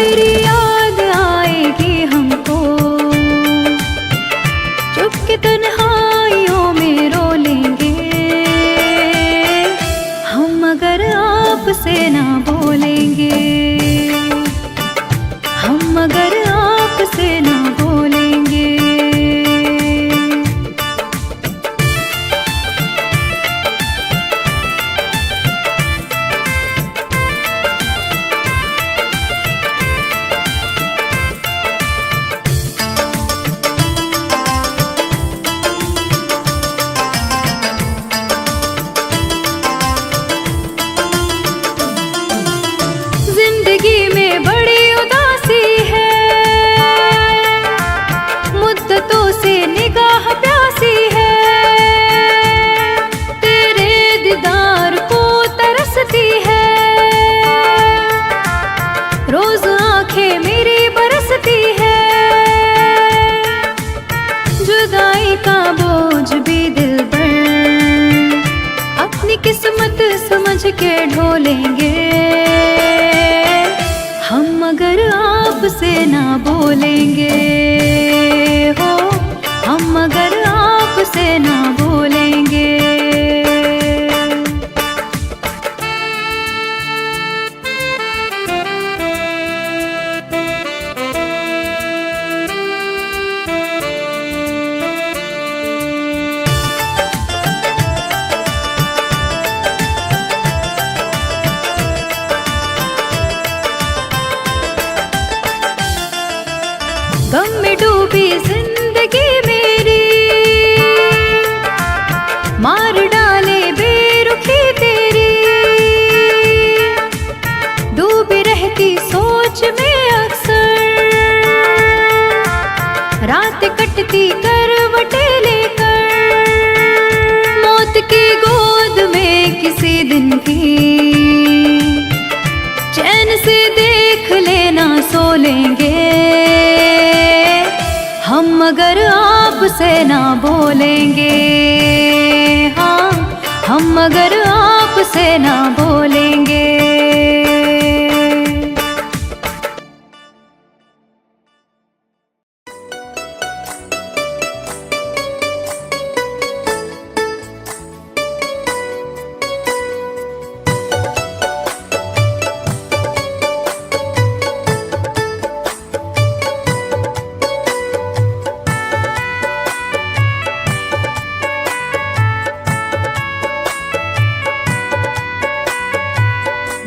तेरी याद आएगी हमको, चुपके तन्हाइयों में रो लेंगे हम अगर आपसे ना बोलेंगे, हम अगर आपसे ना बोलेंगे। जिंदगी में बड़ी उदासी है, मुद्दतों से निगाह प्यासी है, तेरे दीदार को तरसती है, रोज आंखें मेरी बरसती है, जुदाई का बोझ भी दिल पर अपनी किस्मत समझ के ढोलेंगे हम अगर आपसे ना बोलेंगे हो, हम अगर आपसे ना बोलेंगे। गम में डूबी जिंदगी मेरी, मार डाले बेरुखी तेरी, डूबी रहती सोच में अक्सर, रात कटती करवटे लेकर, मौत की गोद में किसी दिन भी चैन से देख लेना सो लेंगे हम अगर आपसे ना बोलेंगे, हाँ हम अगर आपसे ना बोलेंगे।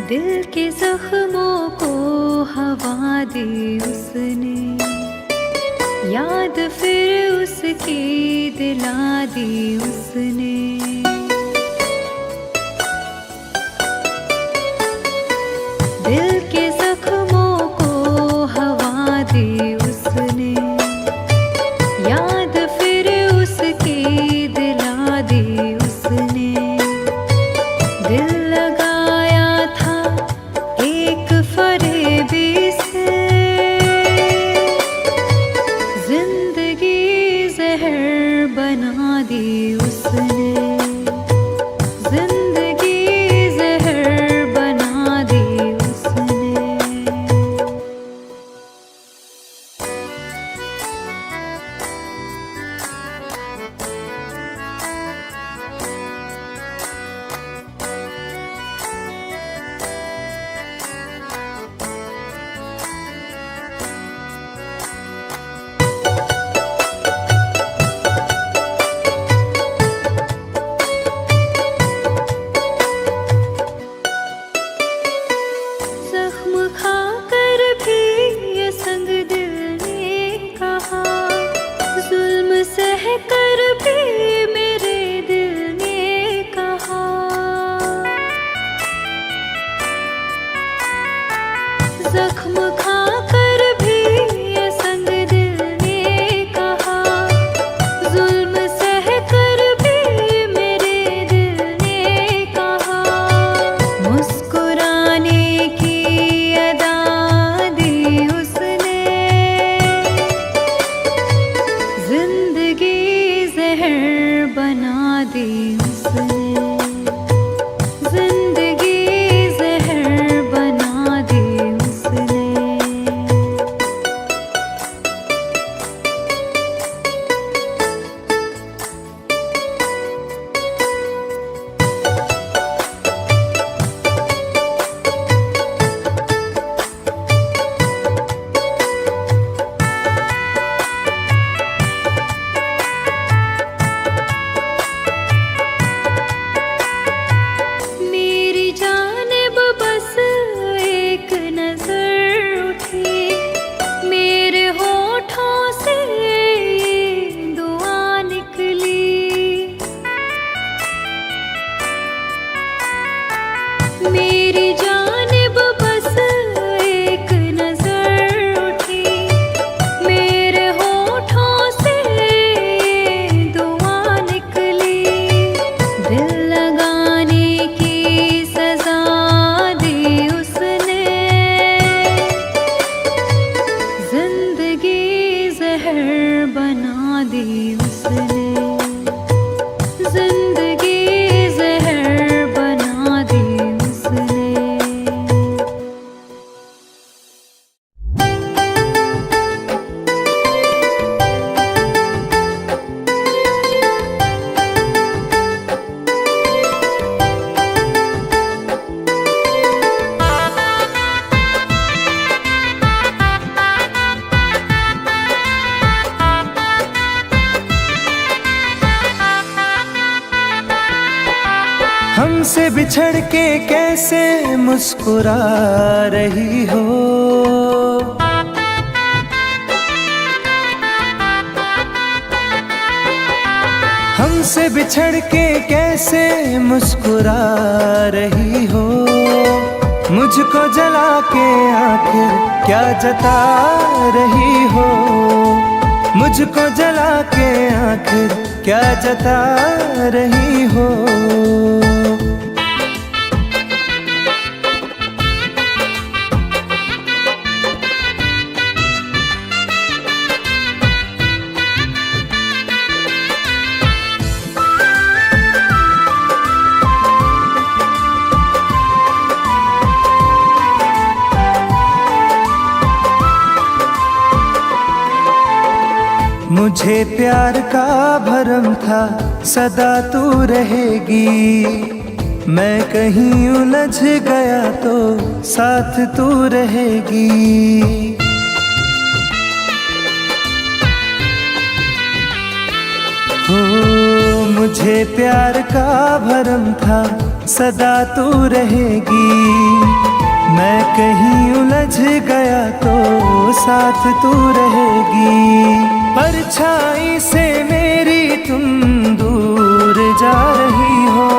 दिल के जख्मों को हवा दी उसने, याद फिर उसकी दिला दी उसने, दिल के जख्मों को हवा दी उसने, याद फिर उसकी दिला दी उसने, दिल लगाया था एक फरेबी से, जिंदगी जहर बना दी उसने, जिंदगी जहर बना दी उसने। जख्म खाकर भी ये संग दिल ने कहा, जुल्म सह कर भी मेरे दिल ने कहा, जख्म खाकर भी ये संग दिल ने कहा, जुल्म सह कर भी मेरे दिल ने कहा, मुस्कुराने की अदा दी उसने, जिंदगी जहर बना दी उसने, जिंदगी जहर बना दी उसने। बिछड़ के कैसे मुस्कुरा रही हो, हमसे बिछड़ के कैसे मुस्कुरा रही हो। मुझको जला के आखिर क्या जता रही हो, मुझको जला के आखिर क्या जता रही हो। मुझे प्यार का भरम था सदा तू रहेगी, मैं कहीं उलझ गया तो साथ तू रहेगी। हो मुझे प्यार का भरम था सदा तू रहेगी, मैं कहीं उलझ गया तो साथ तू रहेगी। परछाई से मेरी तुम दूर जा रही हो,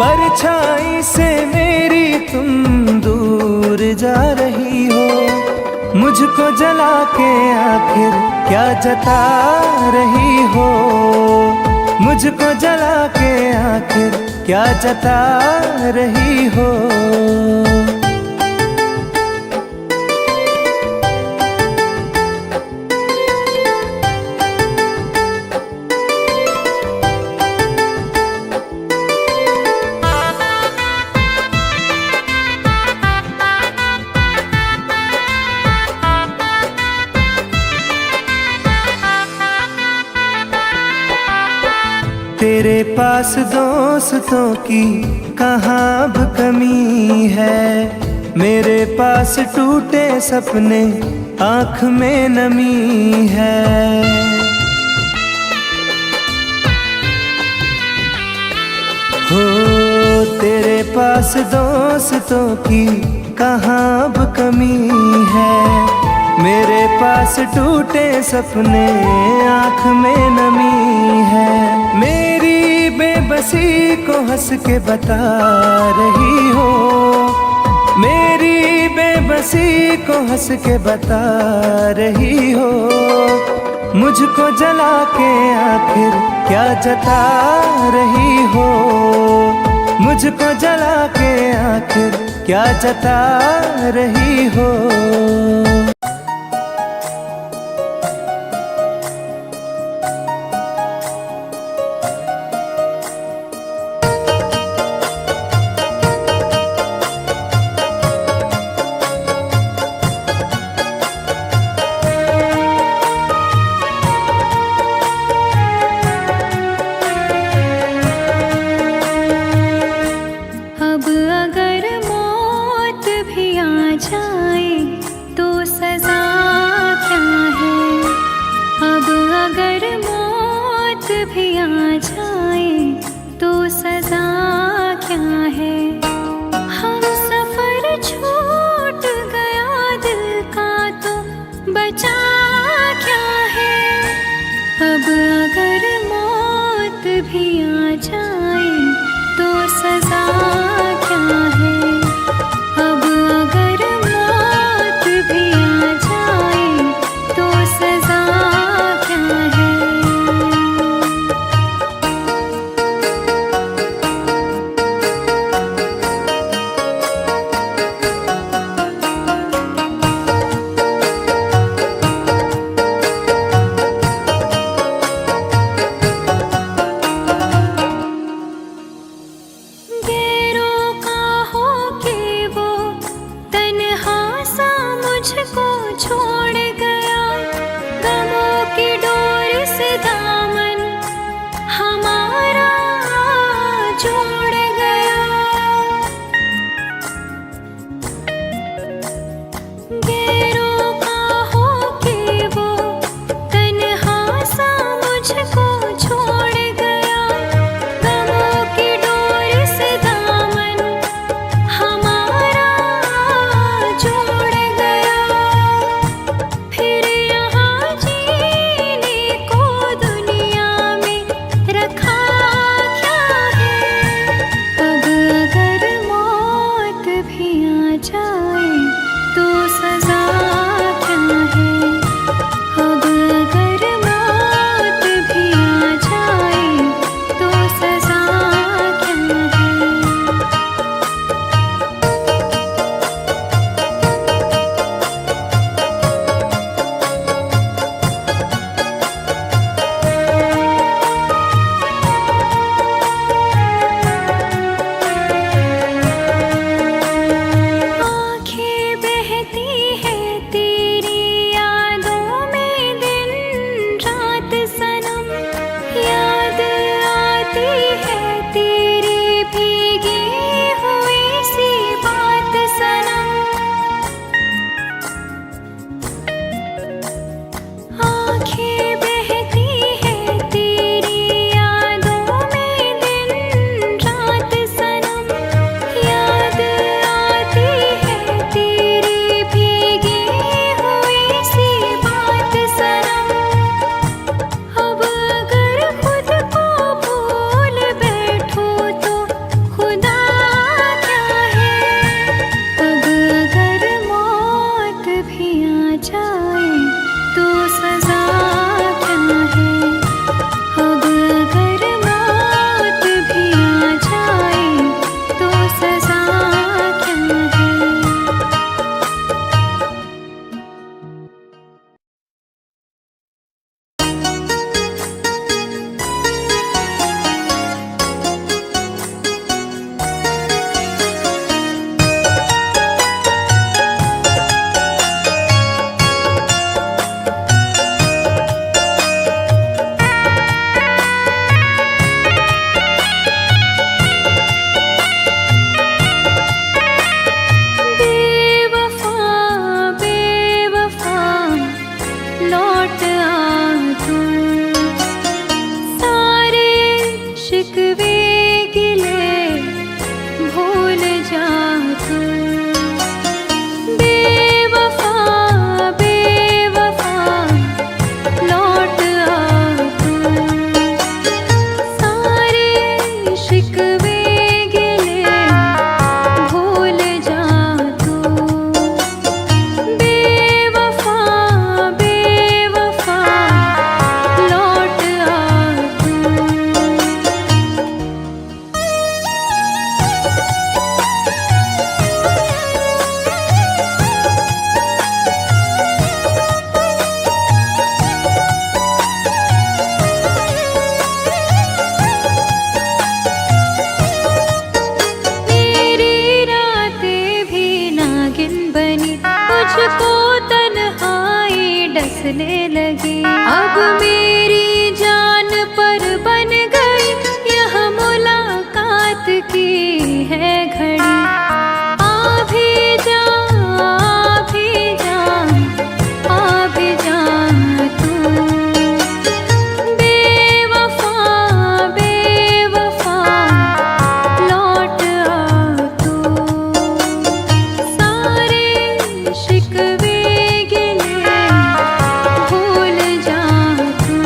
परछाई से मेरी तुम दूर जा रही हो। मुझको जला के आखिर क्या जता रही हो, मुझको जला के आखिर क्या जता रही हो। तेरे पास दोस्तों की कहाँ अब कमी है, मेरे पास टूटे सपने आँख में नमी है। हो तेरे पास दोस्तों की कहाँ अब कमी है, मेरे पास टूटे सपने आँख में नमी है। मेरी बेबसी को हंस के बता रही हो, मेरी बेबसी को हंस के बता रही हो। मुझको जला के आखिर क्या जता रही हो, मुझको जला के आखिर क्या जता रही हो। सजा क्या है, अब अगर मौत जाए तो सजा क्या है। अब अगर मौत भी आ जाए तो सजा क्या है। आँखें बहती है तेरी यादों में दिन रात सनम। याद आती है तेरी भीगी हुई सी बात सनम। आँखें बहती है तेरी यादों में दिन रात सनम। याद आती है तेरी भीगी हुई सी बात सनम। अब अगर खुद को भूल बैठूं तो खुदा क्या है। अब अगर मौत भी आ जाए तो सजा क्या है। अब अगर मौत भी आ जाए तो सजा क्या है। बेवफा बेवफा लौट आ तू। सारे शिकवे गिले भूल जा तू। बेवफा बेवफा लौट आ तू। सारे शिकवे गिले भूल जा तू। बेवफा बेवफा लौट आ तू। मेरी रातें भी नागिन बनी तुझको तन्हाई डसने लगी। अब मेरी जान पर बन गई यह मुलाकात की है घड़ी। आ भी जा आ भी जा आ भी जा तू। बेवफा बेवफा लौट आ तू। सारे शिकवे गिले भूल जा तू।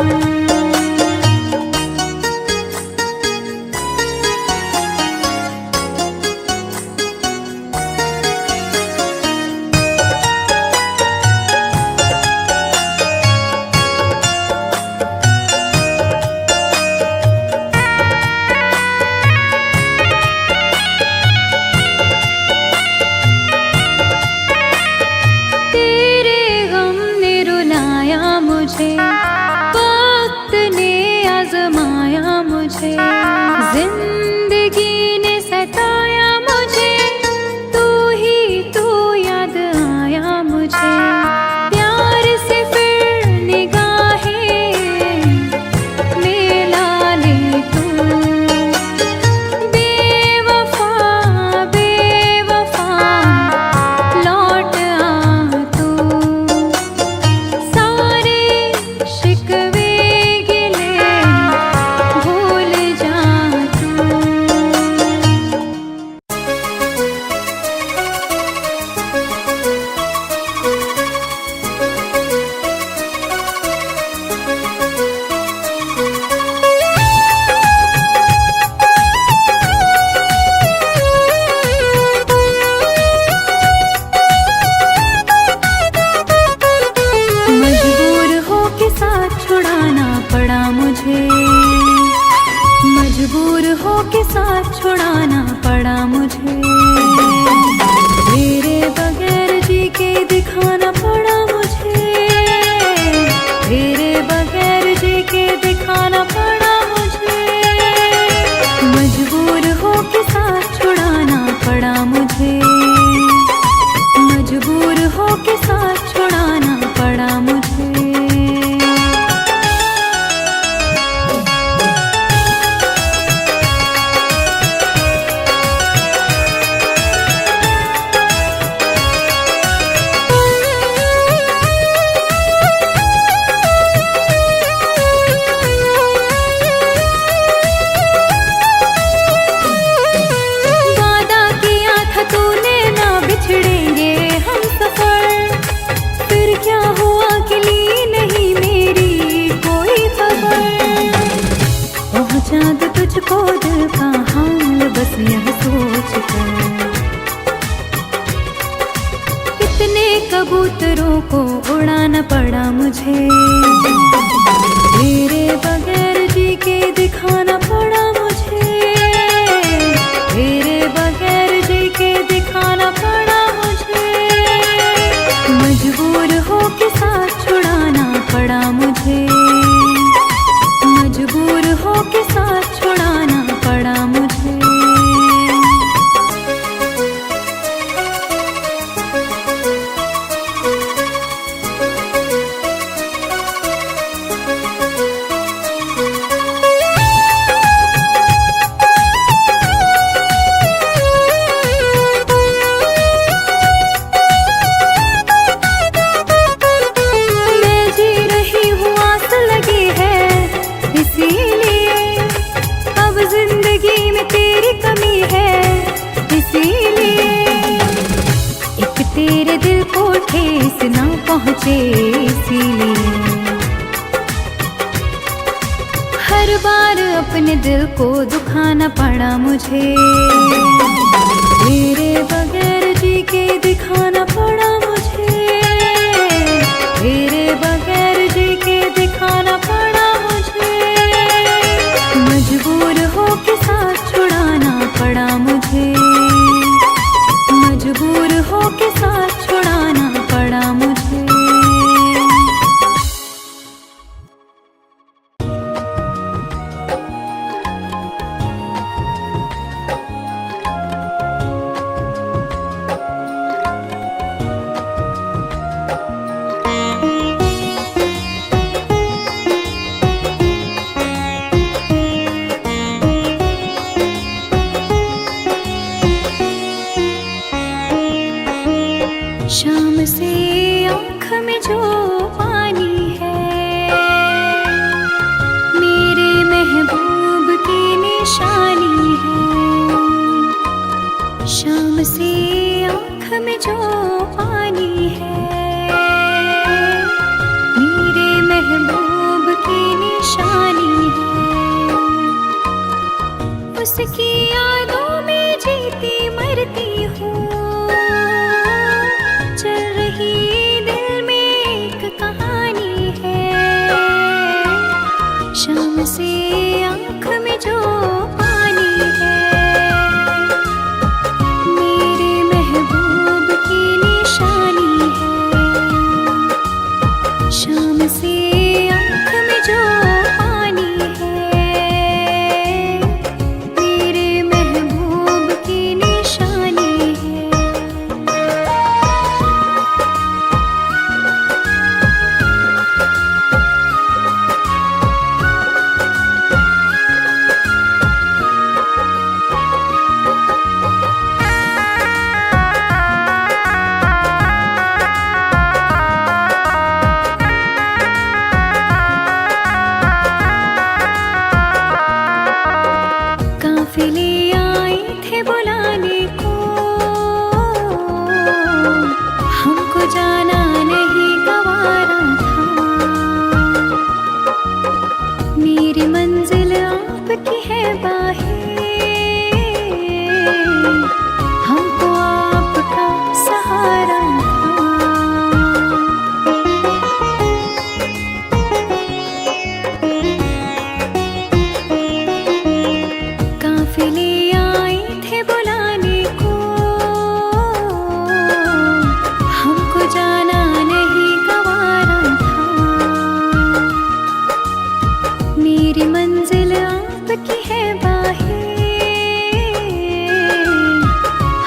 कितने कबूतरों को उड़ाना पड़ा मुझे, तेरे बगैर जी के दिखाना पड़ा मुझे, तेरे बगैर जी के दिखाना पड़ा मुझे। मजबूर हो के साथ छुड़ाना पड़ा मुझे, मजबूर हो के साथ छुड़ाना पड़ा मुझे। तेरे दिल को ठेस ना पहुँचे इसीलिए हर बार अपने दिल को दुखाना पड़ा मुझे, तेरे बगैर जी के दिखाना पड़ा मुझे, तेरे बगैर जी के दिखाना पड़ा मुझे। मजबूर हो के साथ छुड़ाना पड़ा मुझे, मजबूर हो के साथ छुड़ाना पड़ा मुझे। शाम से आँख में जो पानी है, मेरे महबूब की निशानी है। शाम से आँख में जो पानी है, मेरे महबूब की निशानी है। उसकी यादों में जीती मरती हूँ, चल रही दिल में एक कहानी है। शाम से आँख में जो पानी है, मेरे महबूब की निशानी है। शाम से आँख में जो पानी है, मेरे महबूब की निशानी है। काफिले आए थे बुलाने को, हमको जाना नहीं गवारा था। मेरी मंजिल आपकी है बाहें, हमको आपका सहारा था। काफिले आए थे बुलाने को, हमको जाना नहीं गवारा था। मेरी मंजिल आपकी है बाहें,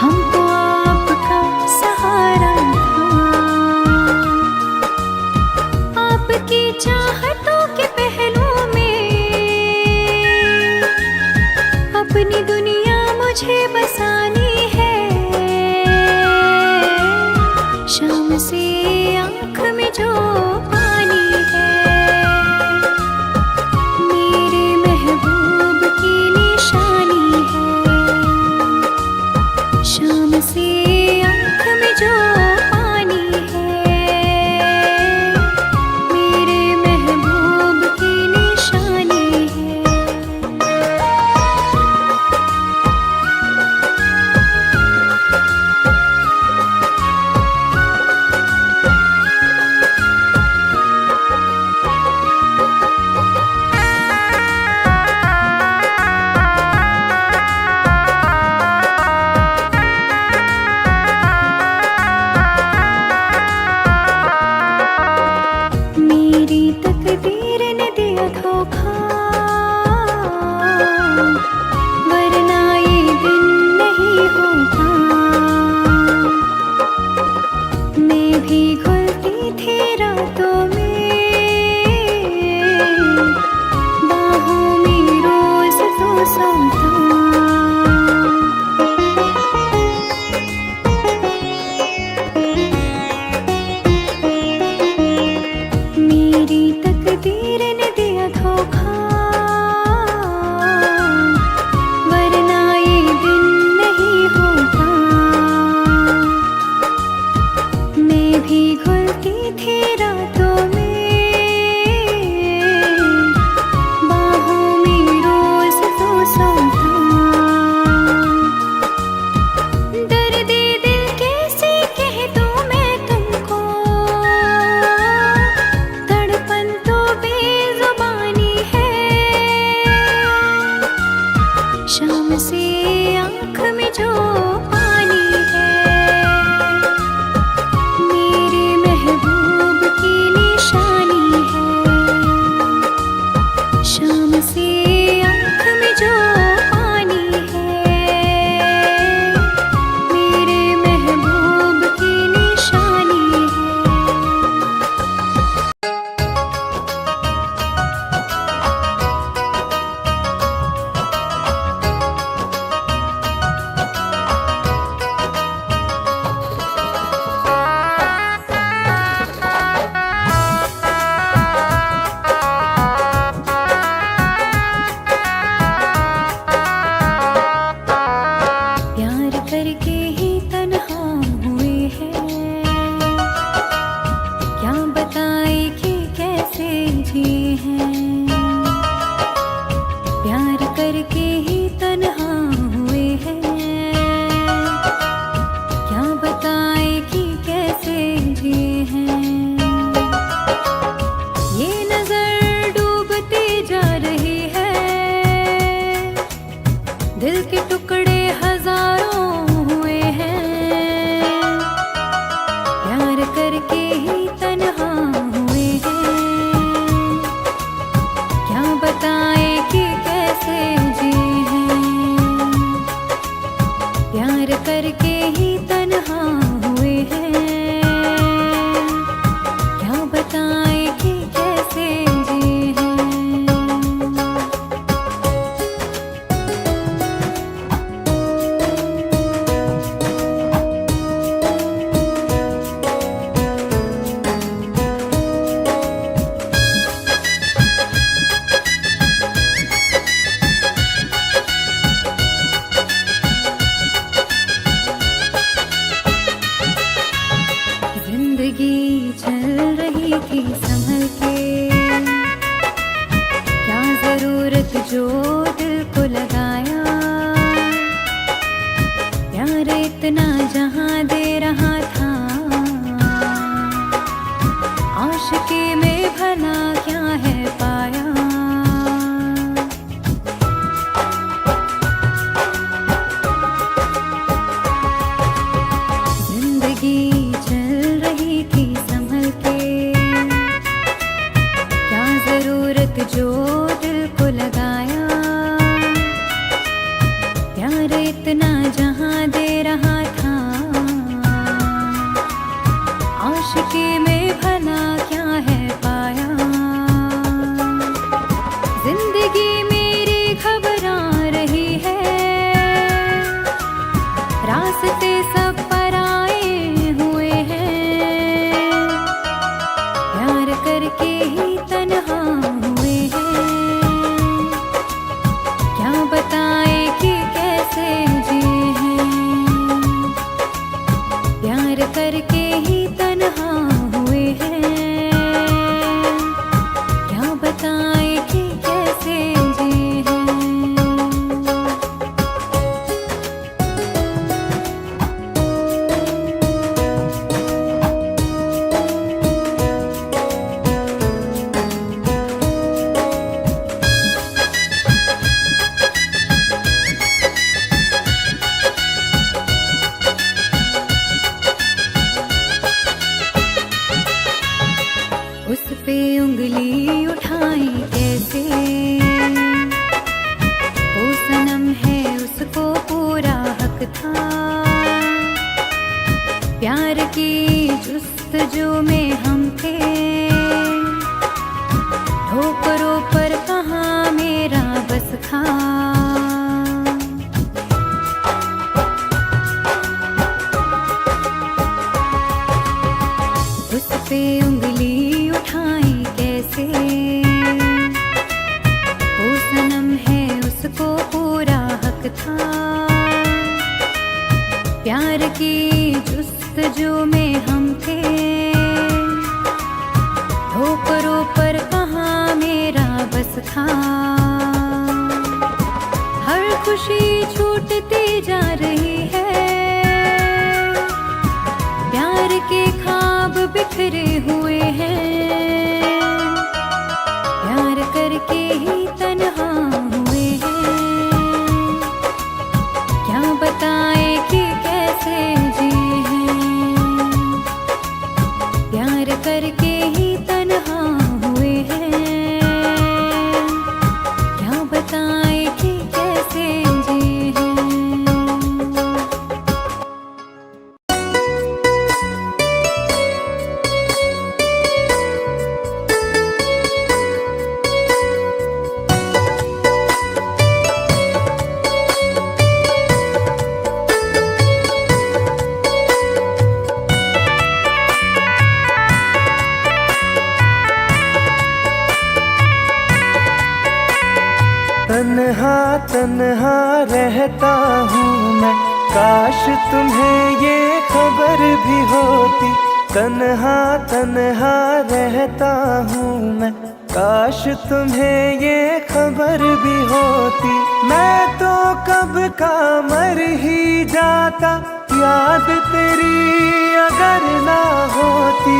हमको आपका सहारा था। आपकी चाहतों के पहलू में अपनी दुनिया मुझे बसानी है। शाम से आँख में जो पानी है, मेरे महबूब की निशानी है। शाम से आँख में जो पानी है, मेरे महबूब की निशानी है। रही थी संभल के, क्या जरूरत जो दिल को लगाया, प्यार इतना जहां दे रहा था, आशिकी में भला क्या है पाया। जिंदगी चल रही थी संभल के, क्या जरूरत जो दिल को लगाया, प्यार इतना जहां दे रहा था, आशिकी में भला क्या है पाया। जिंदगी मेरी घबरा रही है, रास्ते सब पराए हुए हैं, प्यार करके ही तन्हा हुए हैं, क्या बताए कि कैसे जिए हैं, प्यार करके ही तन्हा हुए हैं, क्या बताए कि कैसे जिए हैं। उस पे उंगली उठाई कैसे, वो सनम है उसको पूरा हक था, प्यार की जुस्तजू में हम थे, ठोकरों पर कहाँ मेरा बस था। उस पे उंगली उठाई कैसे, वो सनम है उसको पूरा हक था, प्यार की जुस्तजू में हम थे, ठोकरों पर कहाँ मेरा बस था। हर खुशी छूटती जा रही है, प्यार के ख्वाब बिखरे हुए हैं, प्यार करके ही तन्हा हुए हैं, क्या बताए कि कैसे जिए हैं, प्यार करके ही तन्हा हुए हैं, क्या बताए कि कैसे जिए हैं। तन्हा तन्हा रहता हूँ मैं, काश तुम्हें ये खबर भी होती। तन्हा तन्हा रहता हूँ मैं, काश तुम्हें ये खबर भी होती। मैं तो कब का मर ही जाता, याद तेरी अगर ना होती।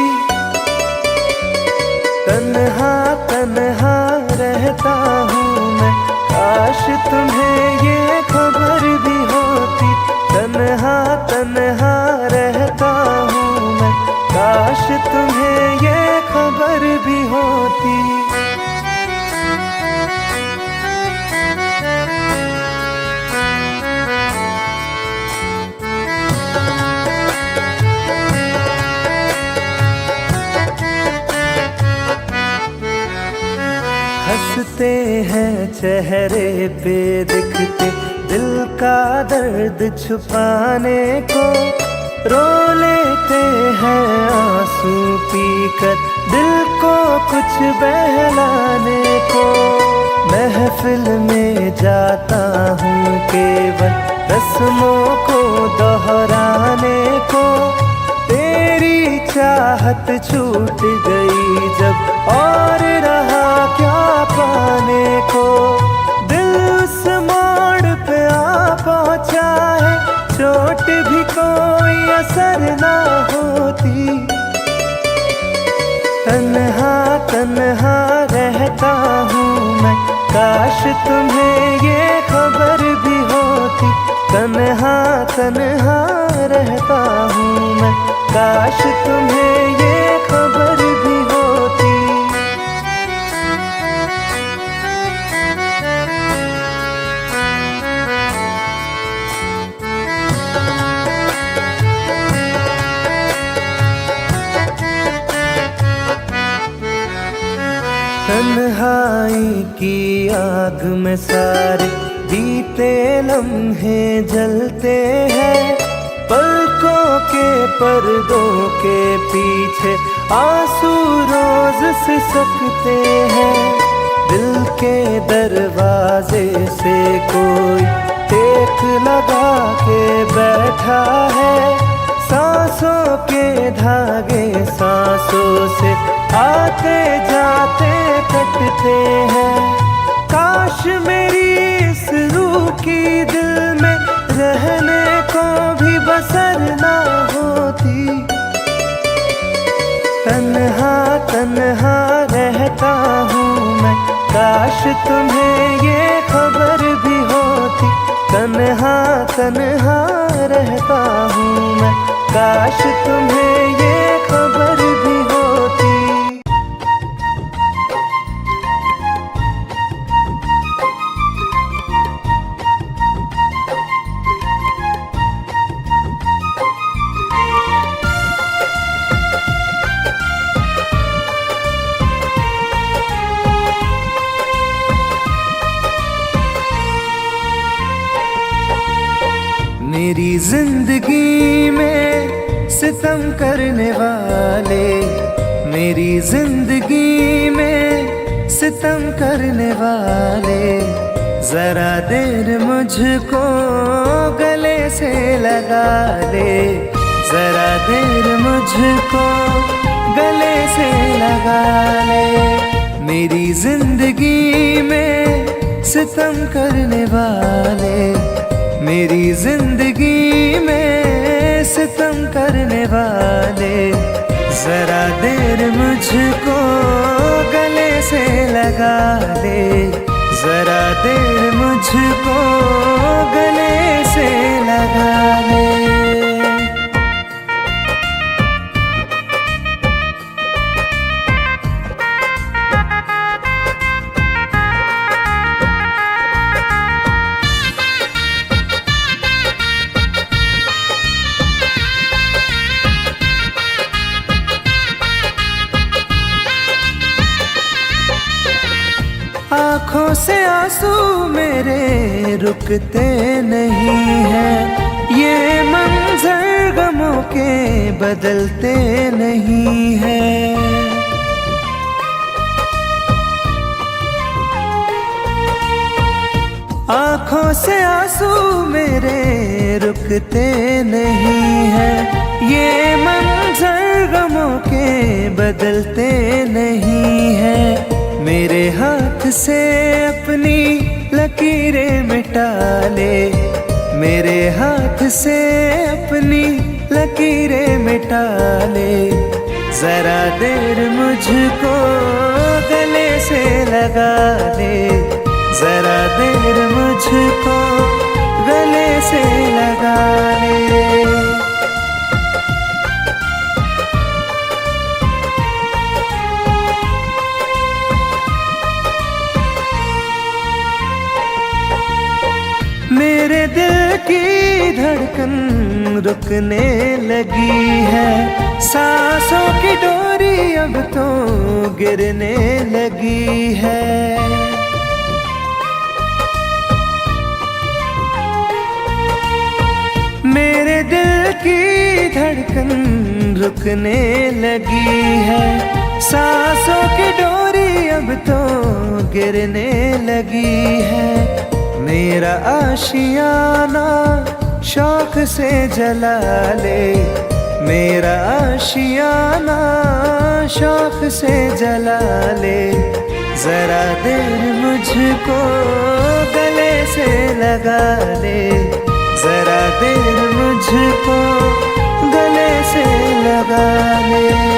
तन्हा तन्हा रहता हूँ मैं, काश तुम्हें ये खबर भी होती। तन्हा तन्हा रहता हूँ मैं, काश तुम्हें ये खबर भी होती। हंसते हैं चेहरे पे दिखते, दिल का दर्द छुपाने को। रो लेते हैं आंसू पीकर, दिल को कुछ बहलाने को। महफिल में जाता हूँ केवल रस्मों को दोहराने को। तेरी चाह चाहत छूट गई जब, और रहा क्या पाने को। दिल उस मोड़ पे आ पहुंचा है, चोट भी कोई असर ना होती। तन्हा तन्हा रहता हूँ मैं, काश तुम्हें ये खबर भी होती। तन्हा तन्हा रहता हूँ मैं, काश तुम्हें ये खबर भी होती। तन्हाई की आग में सारे बीते लम्हे जलते हैं। पलकों के पर्दों के पीछे आंसू रोज सिसकते हैं। दिल के दरवाजे से कोई टेक लगा के बैठा है। सांसों के धागे सांसों से आते जाते कटते हैं। काश मेरी इस रूह की दिल में रहने को भी बसर ना होती। तन्हा तन्हा रहता हूँ मैं, काश तुम्हें ये खबर भी होती। तन्हा तन्हा रहता हूँ मैं, काश तुम्हें ये खबर भी होती। मेरी जिंदगी में सितम करने वाले, मेरी जिंदगी में सितम करने वाले, जरा देर मुझको गले से लगा ले। जरा देर मुझको गले से लगा ले। मेरी जिंदगी में सितम करने वाले, मेरी जिंदगी में सितम करने वाले, जरा देर मुझको गले से लगा ले। जरा देर मुझको गले से लगा ले। आँखों से आंसू मेरे रुकते नहीं हैं। ये मंजर गमों के बदलते नहीं हैं। आँखों से आंसू मेरे रुकते नहीं हैं। ये मंजर गमों के बदलते नहीं हैं। मेरे हाथ से अपनी लकीरें मिटा ले। मेरे हाथ से अपनी लकीरें मिटा ले। जरा देर मुझको गले से लगा ले। जरा देर मुझको गले से लगा ले। मेरे दिल की धड़कन रुकने लगी है। सांसों की डोरी अब तो गिरने लगी है। मेरे दिल की धड़कन रुकने लगी है। सांसों की डोरी अब तो गिरने लगी है। मेरा आशियाना शौक से जला ले। मेरा आशियाना शौक से जला ले, जरा देर मुझको गले से लगा ले, जरा देर मुझको गले से लगा ले।